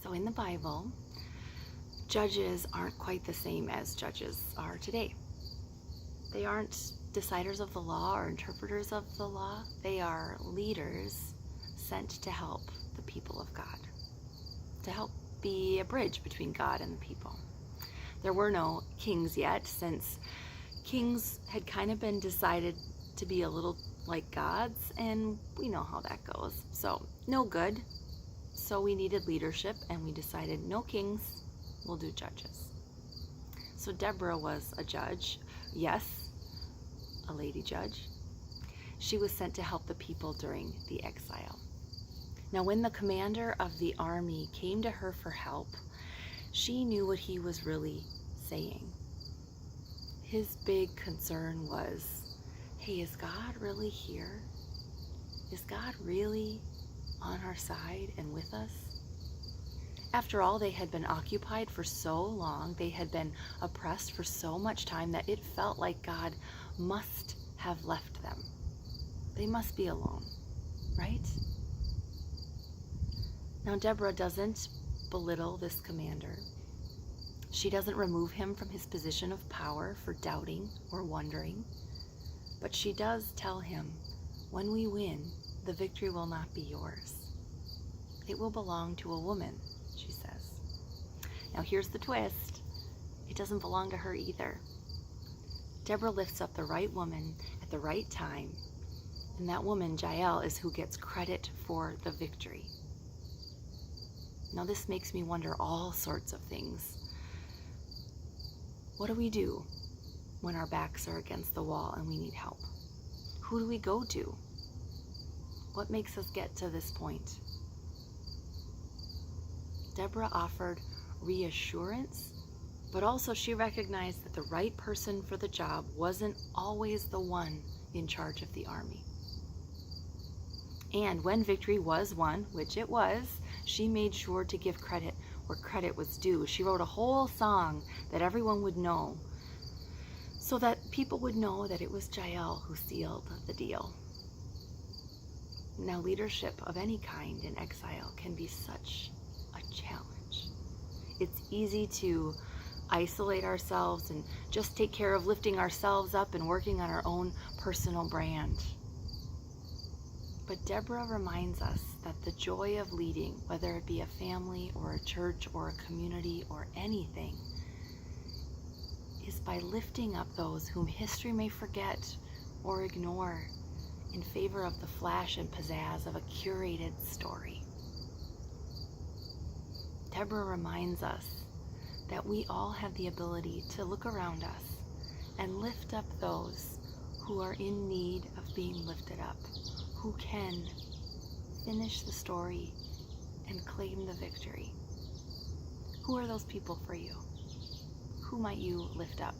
So in the Bible, judges aren't quite the same as judges are today. They aren't deciders of the law or interpreters of the law. They are leaders sent to help the people of God, to help be a bridge between God and the people. There were no kings yet, since kings had kind of been decided to be a little like gods, and we know how that goes. So no good. So we needed leadership, and we decided no kings, we'll do judges. So Deborah was a judge, yes, a lady judge. She was sent to help the people during the exile. Now when the commander of the army came to her for help, she knew what he was really saying. His big concern was, hey, is God really here? Is God really on our side and with us? After all, they had been occupied for so long, they had been oppressed for so much time that it felt like God must have left them. They must be alone, right? Now Deborah doesn't belittle this commander. She doesn't remove him from his position of power for doubting or wondering, but she does tell him, when we win, the victory will not be yours. It will belong to a woman, she says. Now here's the twist. It doesn't belong to her either. Deborah lifts up the right woman at the right time, and that woman, JAEL, is who gets credit for the victory. Now this makes me wonder all sorts of things. What do we do when our backs are against the wall and we need help? Who do we go to? What makes us get to this point? Deborah offered reassurance, but also she recognized that the right person for the job wasn't always the one in charge of the army. And when victory was won, which it was, she made sure to give credit where credit was due. She wrote a whole song that everyone would know, so that people would know that it was JAEL who sealed the deal. Now, leadership of any kind in exile can be such a challenge. It's easy to isolate ourselves and just take care of lifting ourselves up and working on our own personal brand. But Deborah reminds us that the joy of leading, whether it be a family or a church or a community or anything, is by lifting up those whom history may forget or ignore in favor of the flash and pizzazz of a curated story. Deborah reminds us that we all have the ability to look around us and lift up those who are in need of being lifted up, who can finish the story and claim the victory. Who are those people for you? Who might you lift up?